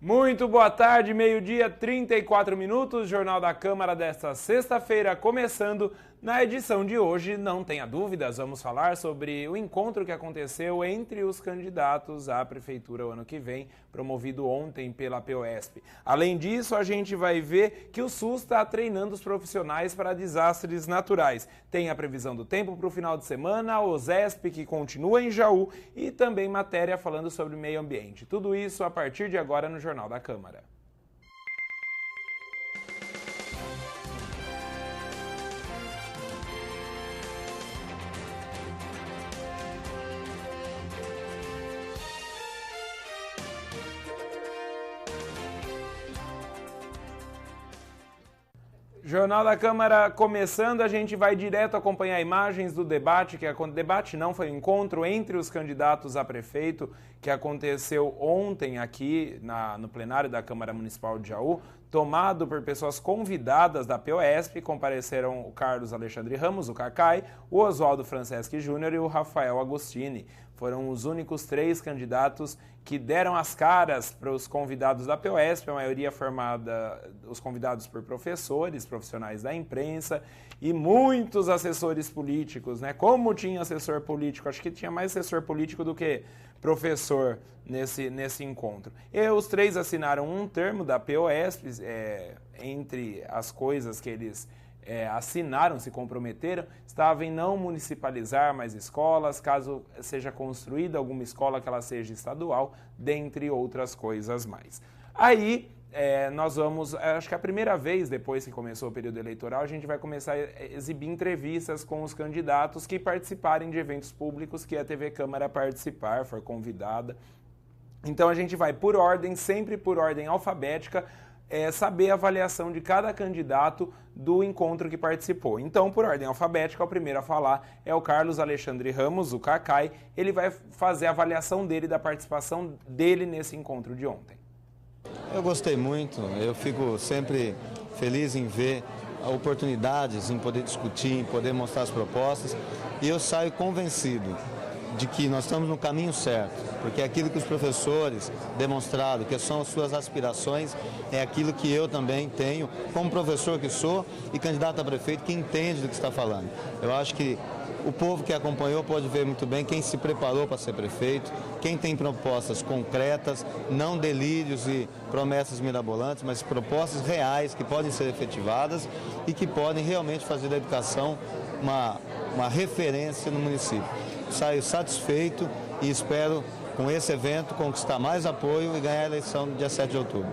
Muito boa tarde, meio-dia, 34 minutos, Jornal da Câmara desta sexta-feira começando. Na edição de hoje, não tenha dúvidas, vamos falar sobre o encontro que aconteceu entre os candidatos à prefeitura o ano que vem, promovido ontem pela POSP. Além disso, a gente vai ver que o SUS está treinando os profissionais para desastres naturais. Tem a previsão do tempo para o final de semana, o ZESP que continua em Jaú e também matéria falando sobre meio ambiente. Tudo isso a partir de agora no Jornal da Câmara. Jornal da Câmara começando, a gente vai direto acompanhar imagens do debate, debate não, foi um encontro entre os candidatos a prefeito que aconteceu ontem aqui no plenário da Câmara Municipal de Jaú, tomado por pessoas convidadas da POSP, compareceram o Carlos Alexandre Ramos, o Cacai, o Oswaldo Franceschi Júnior e o Rafael Agostini. Foram os únicos 3 candidatos que deram as caras para os convidados da POSP, a maioria formada, os convidados por professores, profissionais da imprensa e muitos assessores políticos, né? Como tinha assessor político, acho que tinha mais assessor político do que professor nesse encontro. E os 3 assinaram um termo da POSP, entre as coisas que eles assinaram, se comprometeram, estava em não municipalizar mais escolas, caso seja construída alguma escola que ela seja estadual, dentre outras coisas mais. Aí, nós vamos, acho que a primeira vez depois que começou o período eleitoral, a gente vai começar a exibir entrevistas com os candidatos que participarem de eventos públicos que a TV Câmara participar, for convidada. Então a gente vai por ordem, sempre por ordem alfabética, saber a avaliação de cada candidato do encontro que participou. Então, por ordem alfabética, o primeiro a falar é o Carlos Alexandre Ramos, o Cacai. Ele vai fazer a avaliação dele, da participação dele nesse encontro de ontem. Eu gostei muito, eu fico sempre feliz em ver oportunidades, em poder discutir, em poder mostrar as propostas, e eu saio convencido de que nós estamos no caminho certo, porque aquilo que os professores demonstraram, que são as suas aspirações, é aquilo que eu também tenho, como professor que sou e candidato a prefeito, que entende do que está falando. Eu acho que o povo que acompanhou pode ver muito bem quem se preparou para ser prefeito, quem tem propostas concretas, não delírios e promessas mirabolantes, mas propostas reais que podem ser efetivadas e que podem realmente fazer da educação uma referência no município. Saio satisfeito e espero, com esse evento, conquistar mais apoio e ganhar a eleição no dia 7 de outubro.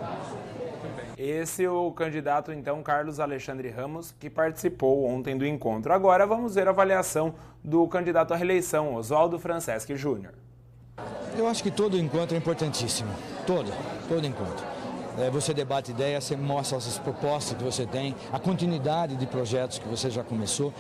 Esse é o candidato, então, Carlos Alexandre Ramos, que participou ontem do encontro. Agora vamos ver a avaliação do candidato à reeleição, Oswaldo Franceschi Júnior. Eu acho que todo encontro é importantíssimo, todo encontro. Você debate ideias, você mostra as propostas que você tem, a continuidade de projetos que você já começou.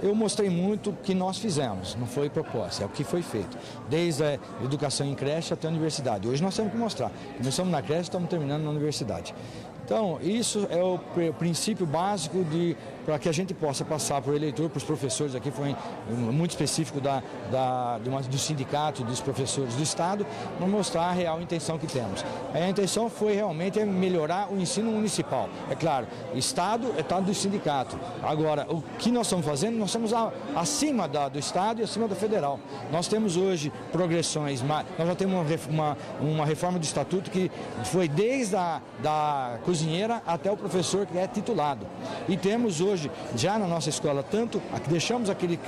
Eu mostrei muito o que nós fizemos, não foi proposta, é o que foi feito. Desde a educação em creche até a universidade. Hoje nós temos que mostrar. Começamos na creche e estamos terminando na universidade. Então, isso é o princípio básico para que a gente possa passar para o eleitor, para os professores, aqui foi muito específico do sindicato, dos professores do Estado, para mostrar a real intenção que temos. A intenção foi realmente melhorar o ensino municipal. É claro, Estado é Estado do sindicato. Agora, o que nós estamos fazendo, nós estamos acima do Estado e acima do Federal. Nós temos hoje progressões, nós já temos uma reforma do Estatuto que foi desde da cozinheira até o professor que é titulado. E temos hoje, já na nossa escola, tanto deixamos aquele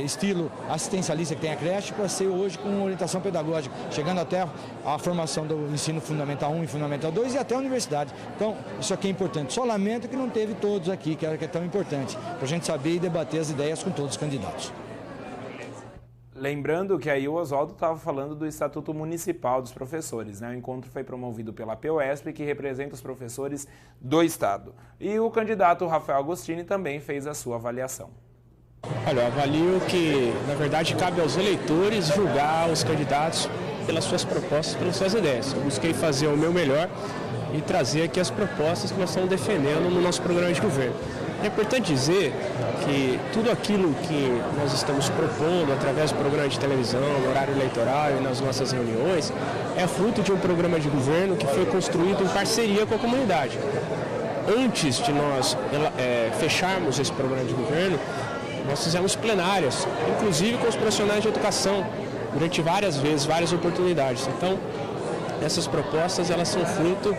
estilo assistencialista que tem a creche para ser hoje com orientação pedagógica, chegando até a formação do ensino fundamental 1 e fundamental 2 e até a universidade. Então, isso aqui é importante. Só lamento que não teve todos aqui, que é tão importante, para a gente saber e debater as ideias com todos os candidatos. Lembrando que aí o Oswaldo estava falando do Estatuto Municipal dos Professores, né? O encontro foi promovido pela POSP, que representa os professores do Estado. E o candidato Rafael Agostini também fez a sua avaliação. Olha, eu avalio que, na verdade, cabe aos eleitores julgar os candidatos pelas suas propostas, pelas suas ideias. Eu busquei fazer o meu melhor e trazer aqui as propostas que nós estamos defendendo no nosso programa de governo. É importante dizer que tudo aquilo que nós estamos propondo através do programa de televisão, no horário eleitoral e nas nossas reuniões, é fruto de um programa de governo que foi construído em parceria com a comunidade. Antes de nós fecharmos esse programa de governo, nós fizemos plenárias, inclusive com os profissionais de educação, durante várias vezes, várias oportunidades. Então, essas propostas elas são fruto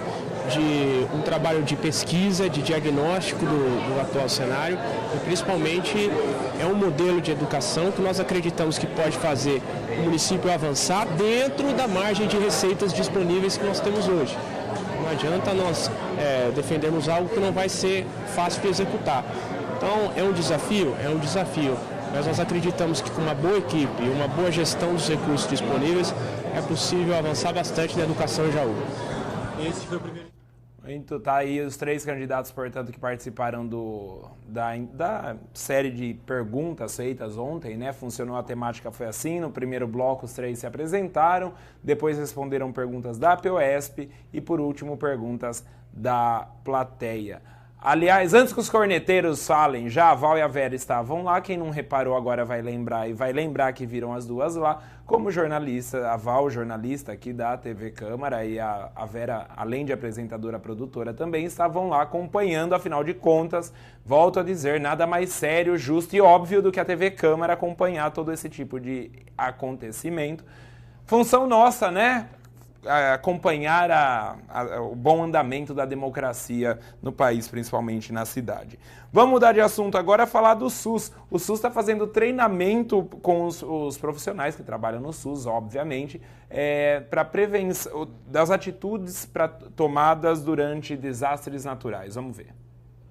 de um trabalho de pesquisa, de diagnóstico do atual cenário e principalmente é um modelo de educação que nós acreditamos que pode fazer o município avançar dentro da margem de receitas disponíveis que nós temos hoje. Não adianta nós defendermos algo que não vai ser fácil de executar. Então é um desafio, mas nós acreditamos que com uma boa equipe e uma boa gestão dos recursos disponíveis é possível avançar bastante na educação em Jaú. Esse foi o primeiro. Então, tá aí os 3 candidatos, portanto, que participaram da série de perguntas feitas ontem, né? Funcionou, a temática foi assim, no primeiro bloco os 3 se apresentaram, depois responderam perguntas da POESP e, por último, perguntas da plateia. Aliás, antes que os corneteiros falem, já a Val e a Vera estavam lá, quem não reparou agora vai lembrar, e vai lembrar que viram as duas lá, como jornalista, a Val, jornalista aqui da TV Câmara, e a Vera, além de apresentadora, produtora também, estavam lá acompanhando, afinal de contas, volto a dizer, nada mais sério, justo e óbvio do que a TV Câmara acompanhar todo esse tipo de acontecimento. Função nossa, né? Acompanhar o bom andamento da democracia no país, principalmente na cidade. Vamos mudar de assunto agora, falar do SUS. O SUS está fazendo treinamento com os profissionais que trabalham no SUS, obviamente, para prevenção das atitudes tomadas durante desastres naturais. Vamos ver.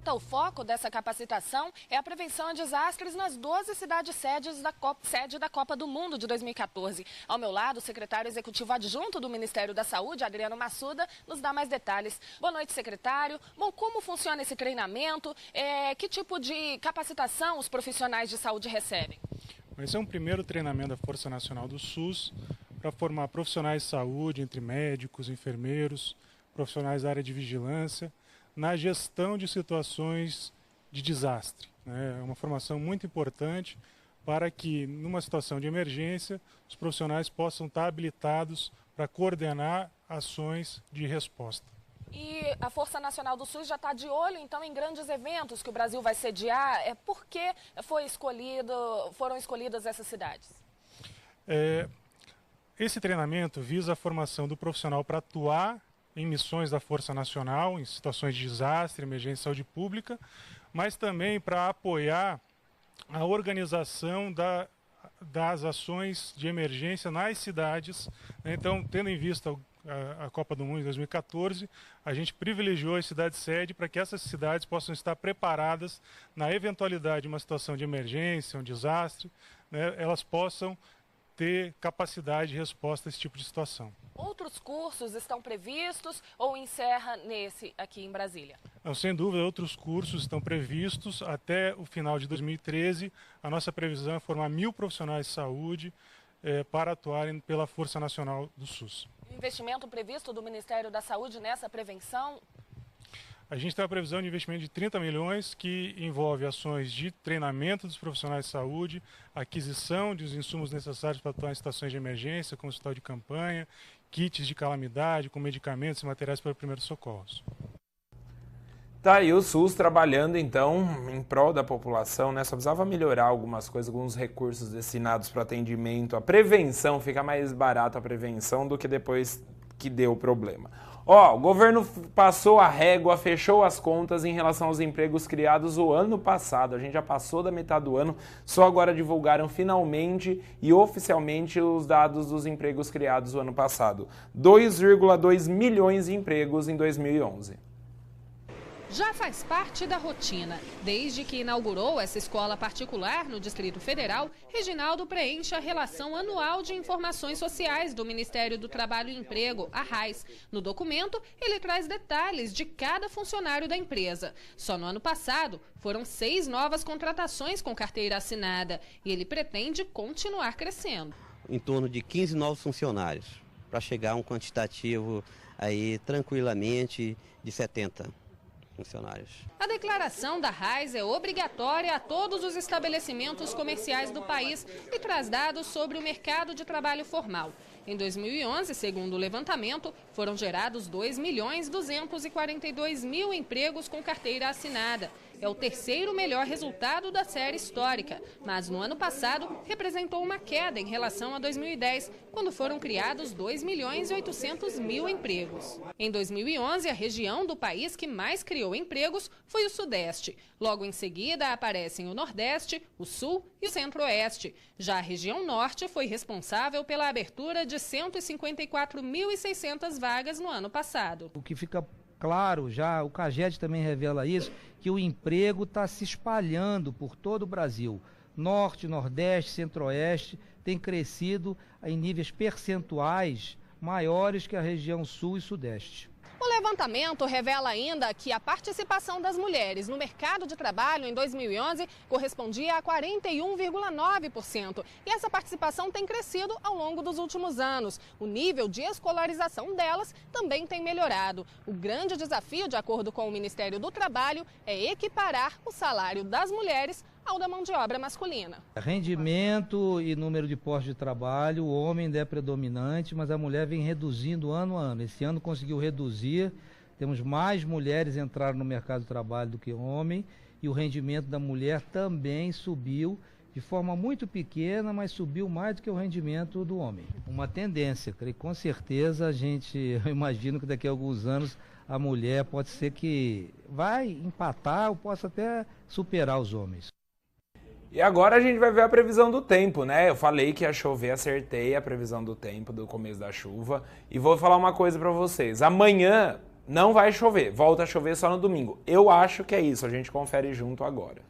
O foco dessa capacitação é a prevenção a desastres nas 12 cidades sede da Copa do Mundo de 2014. Ao meu lado, o secretário executivo adjunto do Ministério da Saúde, Adriano Massuda, nos dá mais detalhes. Boa noite, secretário. Bom, como funciona esse treinamento? Que tipo de capacitação os profissionais de saúde recebem? Esse é um primeiro treinamento da Força Nacional do SUS para formar profissionais de saúde, entre médicos, enfermeiros, profissionais da área de vigilância, na gestão de situações de desastre. É uma formação muito importante para que, numa situação de emergência, os profissionais possam estar habilitados para coordenar ações de resposta. E a Força Nacional do SUS já está de olho, então, em grandes eventos que o Brasil vai sediar. Por que foram escolhidas essas cidades? Esse treinamento visa a formação do profissional para atuar em missões da Força Nacional, em situações de desastre, emergência de saúde pública, mas também para apoiar a organização das ações de emergência nas cidades. Então, tendo em vista a Copa do Mundo em 2014, a gente privilegiou as cidades-sede para que essas cidades possam estar preparadas na eventualidade de uma situação de emergência, um desastre, né, elas possam ter capacidade de resposta a esse tipo de situação. Outros cursos estão previstos ou encerra nesse aqui em Brasília? Não, sem dúvida, outros cursos estão previstos até o final de 2013. A nossa previsão é formar 1.000 profissionais de saúde para atuarem pela Força Nacional do SUS. O investimento previsto do Ministério da Saúde nessa prevenção? A gente tem uma previsão de investimento de 30 milhões que envolve ações de treinamento dos profissionais de saúde, aquisição dos insumos necessários para atuar em situações de emergência, como hospital de campanha, kits de calamidade, com medicamentos e materiais para primeiros socorros. Tá aí o SUS trabalhando, então, em prol da população, né? Só precisava melhorar algumas coisas, alguns recursos destinados para atendimento. A prevenção, fica mais barato a prevenção do que depois que deu o problema. O governo passou a régua, fechou as contas em relação aos empregos criados o ano passado. A gente já passou da metade do ano, só agora divulgaram finalmente e oficialmente os dados dos empregos criados o ano passado. 2,2 milhões de empregos em 2011. Já faz parte da rotina. Desde que inaugurou essa escola particular no Distrito Federal, Reginaldo preenche a Relação Anual de Informações Sociais do Ministério do Trabalho e Emprego, a RAIS. No documento, ele traz detalhes de cada funcionário da empresa. Só no ano passado, foram 6 novas contratações com carteira assinada e ele pretende continuar crescendo. Em torno de 15 novos funcionários, para chegar a um quantitativo aí tranquilamente de 70. funcionários. A declaração da RAIS é obrigatória a todos os estabelecimentos comerciais do país e traz dados sobre o mercado de trabalho formal. Em 2011, segundo o levantamento, foram gerados 2.242.000 empregos com carteira assinada. É o terceiro melhor resultado da série histórica, mas no ano passado representou uma queda em relação a 2010, quando foram criados 2.800.000 empregos. Em 2011, a região do país que mais criou empregos foi o Sudeste. Logo em seguida aparecem o Nordeste, o Sul e o Centro-Oeste. Já a região Norte foi responsável pela abertura de 154.600 vagas no ano passado. O que fica claro já, o CAGED também revela isso, que o emprego está se espalhando por todo o Brasil. Norte, Nordeste, Centro-Oeste tem crescido em níveis percentuais maiores que a região Sul e Sudeste. O levantamento revela ainda que a participação das mulheres no mercado de trabalho em 2011 correspondia a 41,9%. E essa participação tem crescido ao longo dos últimos anos. O nível de escolarização delas também tem melhorado. O grande desafio, de acordo com o Ministério do Trabalho, é equiparar o salário das mulheres ao da mão de obra masculina. Rendimento e número de postos de trabalho, o homem ainda é predominante, mas a mulher vem reduzindo ano a ano. Esse ano conseguiu reduzir, temos mais mulheres entrando no mercado de trabalho do que homem, e o rendimento da mulher também subiu de forma muito pequena, mas subiu mais do que o rendimento do homem. Uma tendência, creio, com certeza eu imagino que daqui a alguns anos a mulher pode ser que vai empatar ou possa até superar os homens. E agora a gente vai ver a previsão do tempo, né? Eu falei que ia chover, acertei a previsão do tempo do começo da chuva. E vou falar uma coisa pra vocês. Amanhã não vai chover, volta a chover só no domingo. Eu acho que é isso, a gente confere junto agora.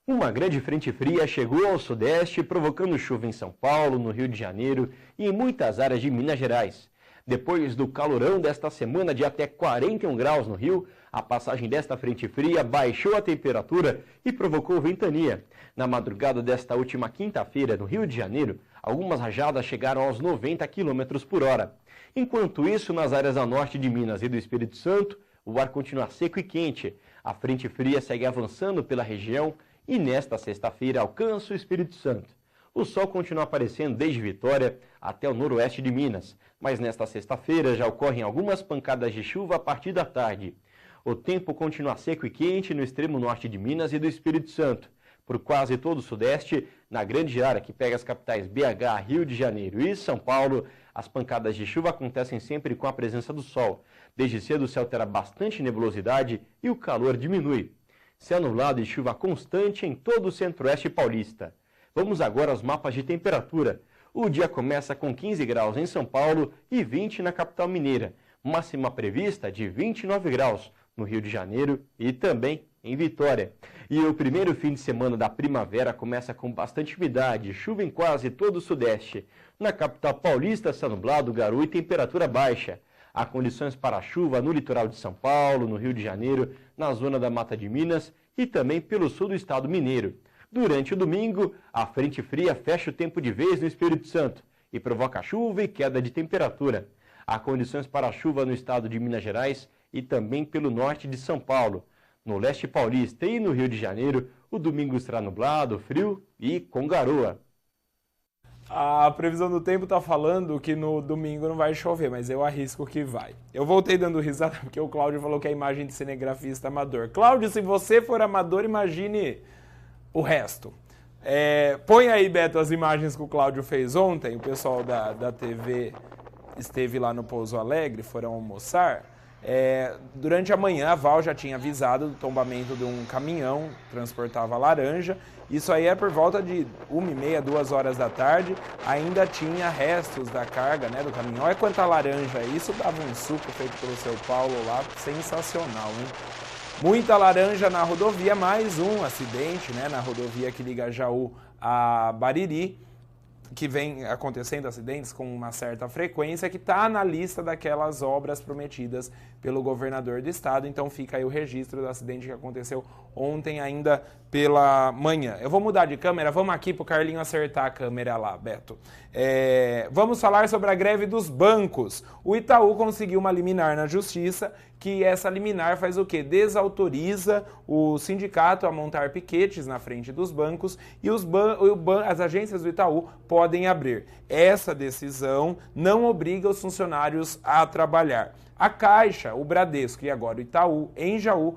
Uma grande frente fria chegou ao sudeste, provocando chuva em São Paulo, no Rio de Janeiro e em muitas áreas de Minas Gerais. Depois do calorão desta semana de até 41 graus no Rio, a passagem desta frente fria baixou a temperatura e provocou ventania. Na madrugada desta última quinta-feira, no Rio de Janeiro, algumas rajadas chegaram aos 90 km por hora. Enquanto isso, nas áreas a norte de Minas e do Espírito Santo, o ar continua seco e quente. A frente fria segue avançando pela região e nesta sexta-feira alcança o Espírito Santo. O sol continua aparecendo desde Vitória até o noroeste de Minas, mas nesta sexta-feira já ocorrem algumas pancadas de chuva a partir da tarde. O tempo continua seco e quente no extremo norte de Minas e do Espírito Santo. Por quase todo o sudeste, na grande área que pega as capitais BH, Rio de Janeiro e São Paulo, as pancadas de chuva acontecem sempre com a presença do sol. Desde cedo o céu terá bastante nebulosidade e o calor diminui. Céu nublado e chuva constante em todo o centro-oeste paulista. Vamos agora aos mapas de temperatura. O dia começa com 15 graus em São Paulo e 20 na capital mineira. Máxima prevista de 29 graus no Rio de Janeiro e também em Vitória. E o primeiro fim de semana da primavera começa com bastante umidade, chuva em quase todo o sudeste. Na capital paulista, céu nublado, garoa e temperatura baixa. Há condições para chuva no litoral de São Paulo, no Rio de Janeiro, na zona da Mata de Minas e também pelo sul do estado mineiro. Durante o domingo, a frente fria fecha o tempo de vez no Espírito Santo e provoca chuva e queda de temperatura. Há condições para chuva no estado de Minas Gerais e também pelo norte de São Paulo. No leste paulista e no Rio de Janeiro, o domingo será nublado, frio e com garoa. A previsão do tempo está falando que no domingo não vai chover, mas eu arrisco que vai. Eu voltei dando risada porque o Cláudio falou que é imagem de cinegrafista amador. Cláudio, se você for amador, imagine o resto. Põe aí, Beto, as imagens que o Cláudio fez ontem. O pessoal da TV esteve lá no Pouso Alegre, foram almoçar. Durante a manhã, a Val já tinha avisado do tombamento de um caminhão que transportava laranja. Isso aí é por volta de 1h30, 2 horas da tarde. Ainda tinha restos da carga, né, do caminhão. Olha quanta laranja. Isso dava um suco feito pelo seu Paulo lá, sensacional, hein? Muita laranja na rodovia, mais um acidente, né, na rodovia que liga Jaú a Bariri, que vem acontecendo acidentes com uma certa frequência, que está na lista daquelas obras prometidas pelo governador do estado. Então fica aí o registro do acidente que aconteceu ontem ainda pela manhã. Eu vou mudar de câmera, vamos aqui para o Carlinho acertar a câmera lá, Beto. Vamos falar sobre a greve dos bancos. O Itaú conseguiu uma liminar na justiça que essa liminar faz o quê? Desautoriza o sindicato a montar piquetes na frente dos bancos e as agências do Itaú podem abrir. Essa decisão não obriga os funcionários a trabalhar. A Caixa, o Bradesco e agora o Itaú, em Jaú,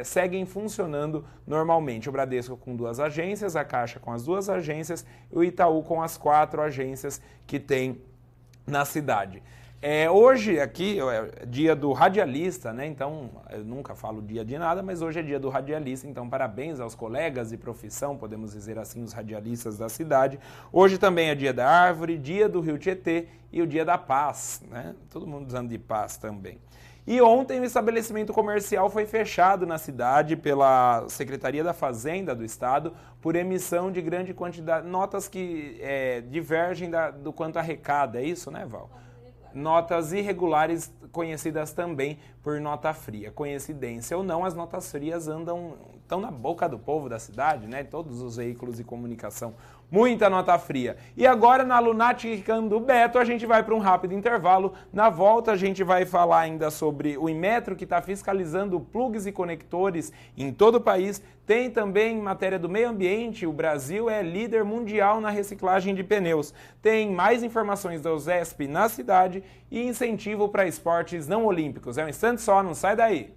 seguem funcionando normalmente. O Bradesco com 2 agências, a Caixa com as 2 agências e o Itaú com as 4 agências que tem na cidade. Hoje aqui é dia do radialista, né? Então eu nunca falo dia de nada, mas hoje é dia do radialista, então parabéns aos colegas de profissão, podemos dizer assim, os radialistas da cidade. Hoje também é dia da árvore, dia do Rio Tietê e o dia da paz, né? Todo mundo usando de paz também. E ontem o estabelecimento comercial foi fechado na cidade pela Secretaria da Fazenda do Estado por emissão de grande quantidade, notas que divergem do quanto arrecada, é isso, né, Val? Notas irregulares, conhecidas também por nota fria. Coincidência ou não, as notas frias estão na boca do povo da cidade, né? Todos os veículos de comunicação. Muita nota fria. E agora, na Lunaticam do Beto, a gente vai para um rápido intervalo. Na volta, a gente vai falar ainda sobre o Inmetro, que está fiscalizando plugs e conectores em todo o país. Tem também matéria do meio ambiente, o Brasil é líder mundial na reciclagem de pneus. Tem mais informações da USESP na cidade e incentivo para esportes não olímpicos. É um instante só, não sai daí.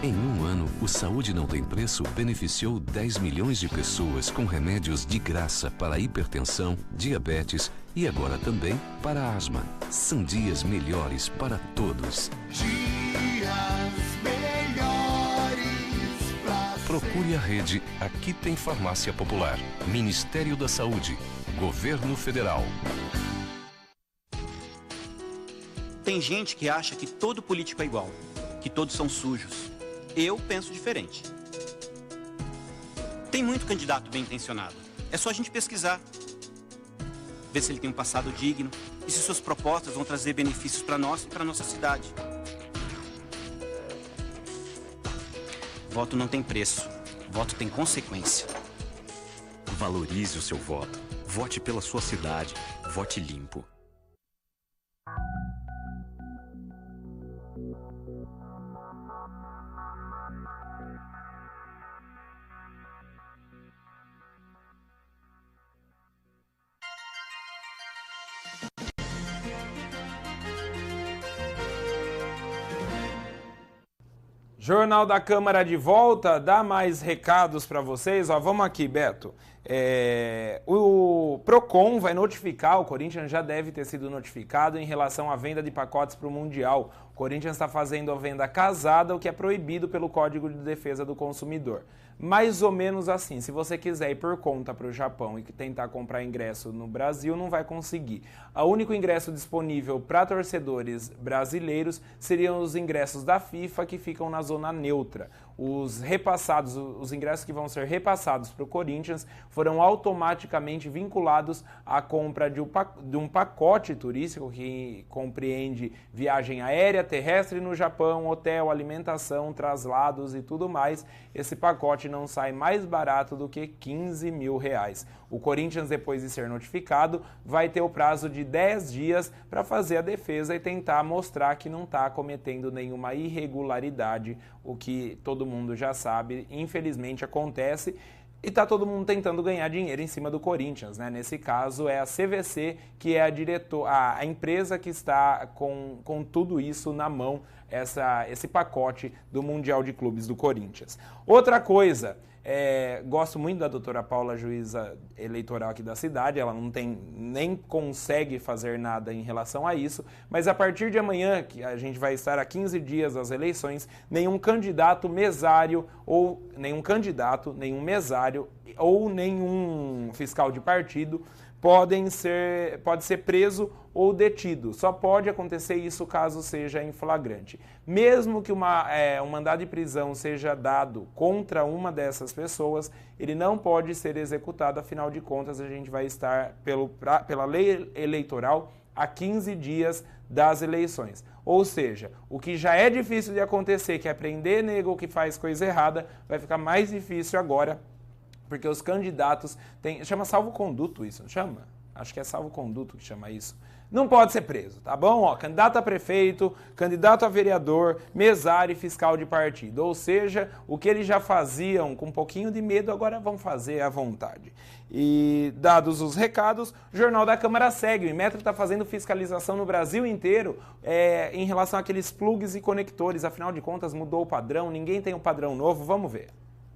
Em um ano, o Saúde Não Tem Preço beneficiou 10 milhões de pessoas com remédios de graça para hipertensão, diabetes e agora também para asma. São dias melhores para todos. Dias melhores pra Procure a rede Aqui Tem Farmácia Popular. Ministério da Saúde. Governo Federal. Tem gente que acha que todo político é igual, que todos são sujos. Eu penso diferente. Tem muito candidato bem intencionado. É só a gente pesquisar. Ver se ele tem um passado digno e se suas propostas vão trazer benefícios para nós e para nossa cidade. Voto não tem preço. Voto tem consequência. Valorize o seu voto. Vote pela sua cidade. Vote limpo. Jornal da Câmara de volta, dá mais recados para vocês. Vamos aqui, Beto. O Procon vai notificar, o Corinthians já deve ter sido notificado em relação à venda de pacotes para o Mundial. O Corinthians está fazendo a venda casada, o que é proibido pelo Código de Defesa do Consumidor. Mais ou menos assim, se você quiser ir por conta para o Japão e tentar comprar ingresso no Brasil, não vai conseguir. O único ingresso disponível para torcedores brasileiros seriam os ingressos da FIFA que ficam na zona neutra. Os ingressos que vão ser repassados para o Corinthians foram automaticamente vinculados à compra de um pacote turístico que compreende viagem aérea, terrestre no Japão, hotel, alimentação, traslados e tudo mais. Esse pacote não sai mais barato do que R$15 mil. O Corinthians, depois de ser notificado, vai ter o prazo de 10 dias para fazer a defesa e tentar mostrar que não está cometendo nenhuma irregularidade, o que todo mundo já sabe, infelizmente acontece. E está todo mundo tentando ganhar dinheiro em cima do Corinthians, né? Nesse caso é a CVC, que é a empresa que está com tudo isso na mão, esse pacote do Mundial de Clubes do Corinthians. Outra coisa, Gosto muito da doutora Paula, juíza eleitoral aqui da cidade, ela não tem, nem consegue fazer nada em relação a isso, mas a partir de amanhã, que a gente vai estar a 15 dias das eleições, nenhum candidato mesário ou nenhum fiscal de partido pode ser preso ou detido. Só pode acontecer isso caso seja em flagrante. Mesmo que um mandado de prisão seja dado contra uma dessas pessoas, ele não pode ser executado, afinal de contas a gente vai estar pela lei eleitoral a 15 dias das eleições. Ou seja, o que já é difícil de acontecer, que é prender nego que faz coisa errada, vai ficar mais difícil agora, porque os candidatos têm... Chama salvo-conduto isso, não chama? Acho que é salvo-conduto que chama isso. Não pode ser preso, tá bom? Ó, candidato a prefeito, candidato a vereador, mesário e fiscal de partido. Ou seja, o que eles já faziam com um pouquinho de medo, agora vão fazer à vontade. E dados os recados, o Jornal da Câmara segue. O Inmetro está fazendo fiscalização no Brasil inteiro em relação àqueles plugs e conectores. Afinal de contas, mudou o padrão, ninguém tem um padrão novo. Vamos ver.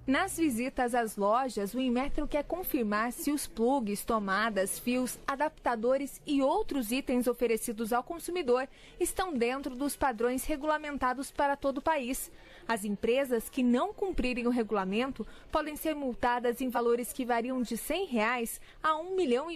Nas visitas às lojas, o Inmetro quer confirmar se os plugs, tomadas, fios, adaptadores e outros itens oferecidos ao consumidor estão dentro dos padrões regulamentados para todo o país. As empresas que não cumprirem o regulamento podem ser multadas em valores que variam de R$ 100 a R$1,5 milhão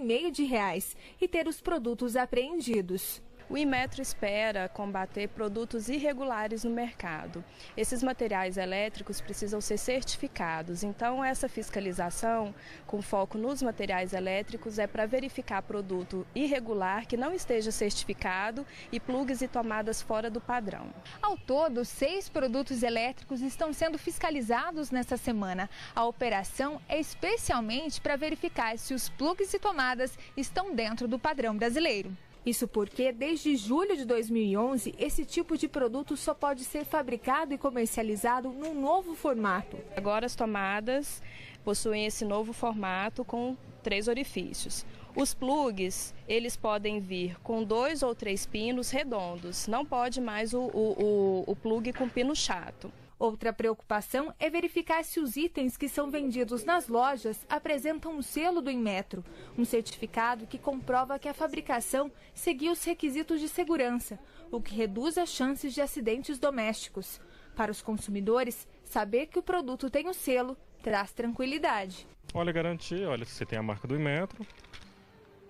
e ter os produtos apreendidos. O Inmetro espera combater produtos irregulares no mercado. Esses materiais elétricos precisam ser certificados, então essa fiscalização, com foco nos materiais elétricos, é para verificar produto irregular que não esteja certificado e plugs e tomadas fora do padrão. Ao todo, 6 produtos elétricos estão sendo fiscalizados nesta semana. A operação é especialmente para verificar se os plugs e tomadas estão dentro do padrão brasileiro. Isso porque, desde julho de 2011, esse tipo de produto só pode ser fabricado e comercializado num novo formato. Agora as tomadas possuem esse novo formato com 3 orifícios. Os plugs, eles podem vir com 2 ou 3 pinos redondos, não pode mais o plug com pino chato. Outra preocupação é verificar se os itens que são vendidos nas lojas apresentam um selo do Inmetro, um certificado que comprova que a fabricação seguiu os requisitos de segurança, o que reduz as chances de acidentes domésticos. Para os consumidores, saber que o produto tem o selo traz tranquilidade. Olha a garantia, olha se você tem a marca do Inmetro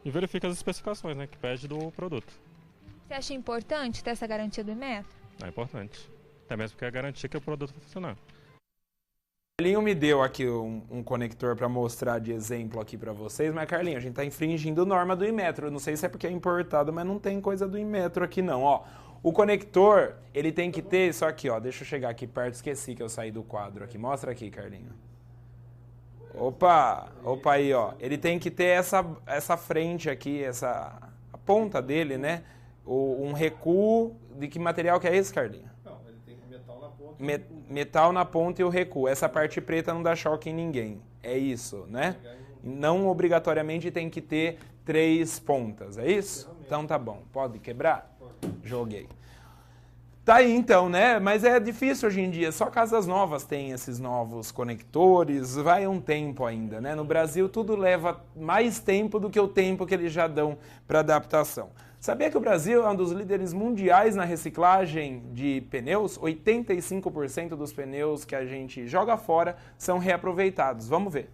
e verifica as especificações, né, que pede do produto. Você acha importante ter essa garantia do Inmetro? É importante. Até mesmo porque é a garantia que o produto vai funcionar. Carlinho me deu aqui um conector para mostrar de exemplo aqui para vocês, mas Carlinho, a gente está infringindo norma do Inmetro. Eu não sei se é porque é importado, mas não tem coisa do Inmetro aqui não. Ó, o conector, ele tem que ter isso aqui, ó. Deixa eu chegar aqui perto, esqueci que eu saí do quadro aqui. Mostra aqui, Carlinho. Opa aí, ó. Ele tem que ter essa frente aqui, a ponta dele, né? Um recuo. De que material que é esse, Carlinho? Metal na ponta e o recuo. Essa parte preta não dá choque em ninguém. É isso, né? Não obrigatoriamente tem que ter 3 pontas, é isso? Então tá bom. Pode quebrar? Joguei. Tá aí então, né? Mas é difícil hoje em dia. Só casas novas têm esses novos conectores. Vai um tempo ainda, né? No Brasil tudo leva mais tempo do que o tempo que eles já dão para adaptação. Sabia que o Brasil é um dos líderes mundiais na reciclagem de pneus? 85% dos pneus que a gente joga fora são reaproveitados. Vamos ver.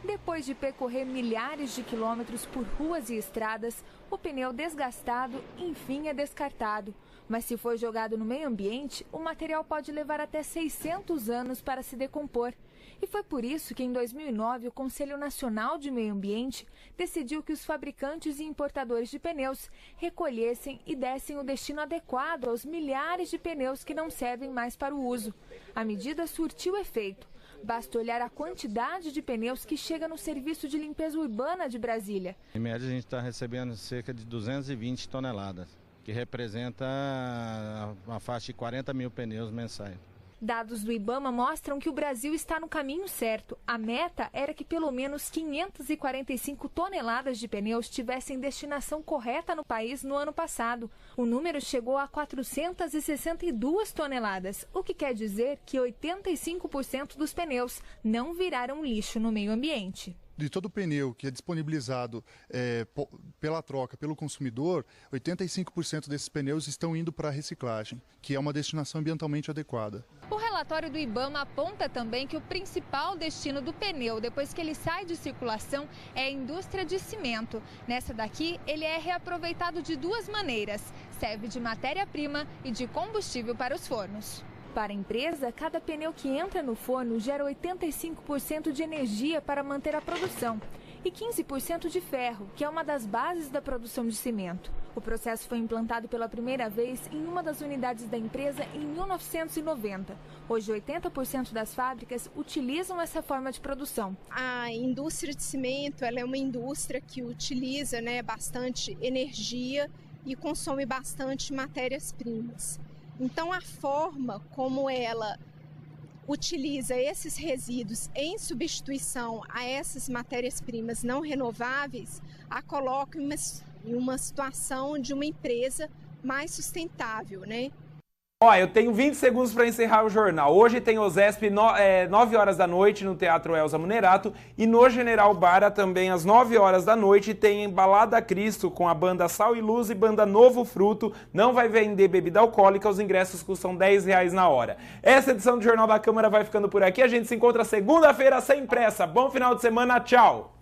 Depois de percorrer milhares de quilômetros por ruas e estradas, o pneu desgastado, enfim, é descartado. Mas se for jogado no meio ambiente, o material pode levar até 600 anos para se decompor. E foi por isso que, em 2009, o Conselho Nacional de Meio Ambiente decidiu que os fabricantes e importadores de pneus recolhessem e dessem o destino adequado aos milhares de pneus que não servem mais para o uso. A medida surtiu efeito. Basta olhar a quantidade de pneus que chega no Serviço de Limpeza Urbana de Brasília. Em média, a gente está recebendo cerca de 220 toneladas, que representa uma faixa de 40 mil pneus mensais. Dados do IBAMA mostram que o Brasil está no caminho certo. A meta era que pelo menos 545 toneladas de pneus tivessem destinação correta no país no ano passado. O número chegou a 462 toneladas, o que quer dizer que 85% dos pneus não viraram lixo no meio ambiente. De todo o pneu que é disponibilizado pela troca, pelo consumidor, 85% desses pneus estão indo para a reciclagem, que é uma destinação ambientalmente adequada. O relatório do IBAMA aponta também que o principal destino do pneu, depois que ele sai de circulação, é a indústria de cimento. Nessa daqui, ele é reaproveitado de duas maneiras: serve de matéria-prima e de combustível para os fornos. Para a empresa, cada pneu que entra no forno gera 85% de energia para manter a produção e 15% de ferro, que é uma das bases da produção de cimento. O processo foi implantado pela primeira vez em uma das unidades da empresa em 1990. Hoje, 80% das fábricas utilizam essa forma de produção. A indústria de cimento ela é uma indústria que utiliza bastante energia e consome bastante matérias-primas. Então, a forma como ela utiliza esses resíduos em substituição a essas matérias-primas não renováveis, a coloca em uma situação de uma empresa mais sustentável, Ó, eu tenho 20 segundos para encerrar o jornal. Hoje tem OZESP 9 horas da noite no Teatro Elza Munerato e no General Bara também às 9 horas da noite tem Balada Cristo com a banda Sal e Luz e banda Novo Fruto. Não vai vender bebida alcoólica, os ingressos custam R$10 na hora. Essa edição do Jornal da Câmara vai ficando por aqui. A gente se encontra segunda-feira sem pressa. Bom final de semana, tchau!